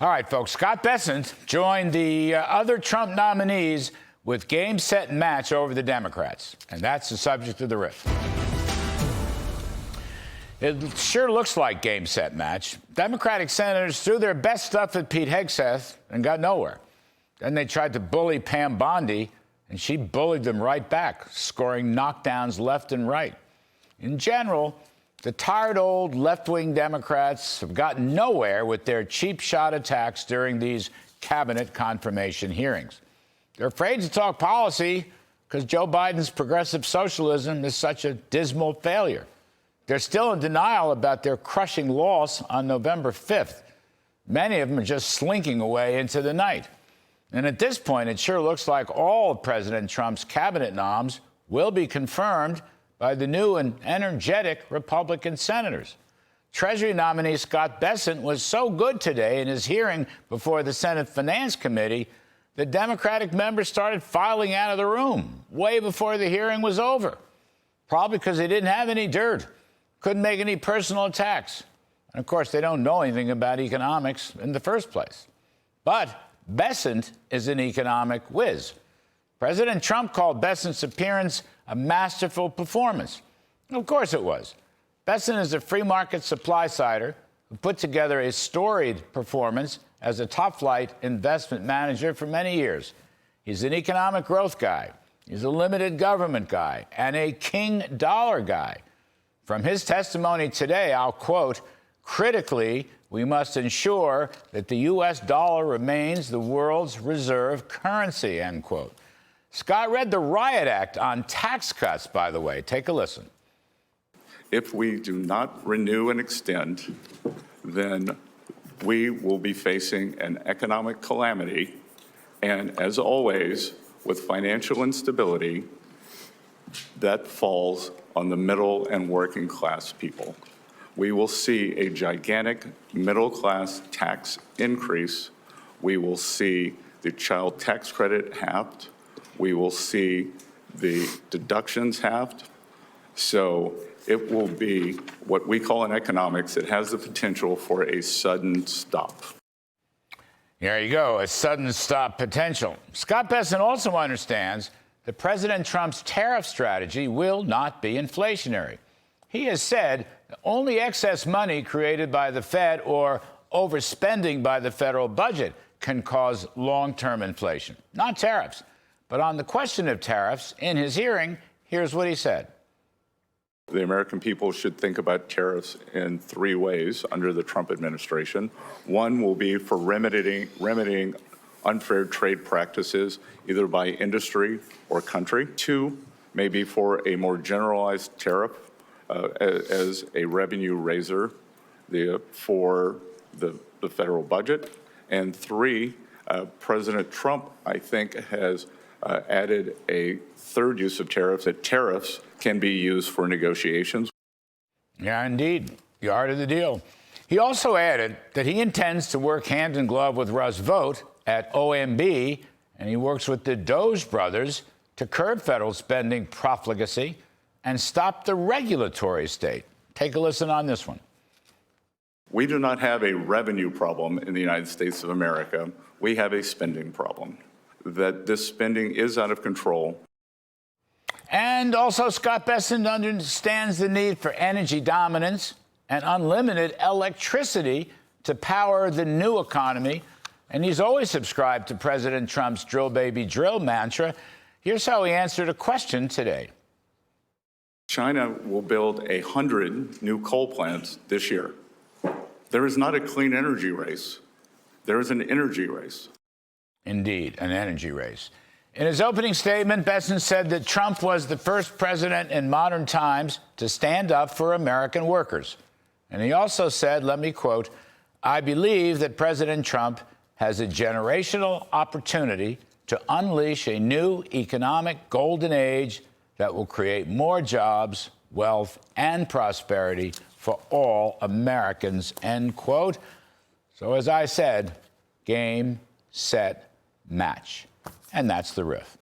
All right, folks. Scott Bessent joined the other Trump nominees with game, set, and match over the Democrats. And that's the subject of the riff. It sure looks like game, set, match. Democratic senators threw their best stuff at Pete Hegseth and got nowhere. Then they tried to bully Pam Bondi, and she bullied them right back, scoring knockdowns left and right. In general, the tired old left-wing Democrats have gotten nowhere with their cheap shot attacks during these cabinet confirmation hearings. They're afraid to talk policy because Joe Biden's progressive socialism is such a dismal failure. They're still in denial about their crushing loss on November 5th. Many of them are just slinking away into the night. And at this point, it sure looks like all of President Trump's cabinet noms will be confirmed by the new and energetic Republican senators. Treasury nominee Scott Bessent was so good today in his hearing before the Senate Finance Committee, the Democratic members started filing out of the room way before the hearing was over. Probably because they didn't have any dirt, couldn't make any personal attacks. And of course, they don't know anything about economics in the first place. But Bessent is an economic whiz. President Trump called Bessent's appearance a masterful performance. Of course it was. Bessent is a free market supply-sider who put together a storied performance as a top-flight investment manager for many years. He's an economic growth guy. He's a limited government guy and a king dollar guy. From his testimony today, I'll quote, "Critically, we must ensure that the U.S. dollar remains the world's reserve currency," end quote. Scott read the riot act on tax cuts, by the way. Take a listen. If we do not renew and extend, then we will be facing an economic calamity. And as always, with financial instability, that falls on the middle and working class people. We will see a gigantic middle class tax increase. We will see the child tax credit halved. We will see the deductions halved. So it will be what we call in economics, it has the potential for a sudden stop. There you go, a sudden stop potential. Scott Bessent also understands that President Trump's tariff strategy will not be inflationary. He has said that only excess money created by the Fed or overspending by the federal budget can cause long-term inflation, not tariffs. But on the question of tariffs, in his hearing, here's what he said. The American people should think about tariffs in three ways under the Trump administration. One will be for remedying unfair trade practices, either by industry or country. Two, maybe for a more generalized tariff as a revenue raiser for the federal budget. And three, President Trump, I think, has added a third use of tariffs, that tariffs can be used for negotiations. Yeah, indeed. The art of the deal. He also added that he intends to work hand in glove with Russ Vought at OMB, and he works with the Doge brothers to curb federal spending profligacy and stop the regulatory state. Take a listen on this one. We do not have a revenue problem in the United States of America. We have a spending problem, that this spending is out of control. And also, Scott Bessent understands the need for energy dominance and unlimited electricity to power the new economy. And he's always subscribed to President Trump's drill, baby, drill mantra. Here's how he answered a question today. China will build 100 new coal plants this year. There is not a clean energy race. There is an energy race. Indeed, an energy race. In his opening statement, Bessent said that Trump was the first president in modern times to stand up for American workers. And he also said, let me quote, "I believe that President Trump has a generational opportunity to unleash a new economic golden age that will create more jobs, wealth, and prosperity for all Americans," end quote. So as I said, game, set, match. And that's the riff.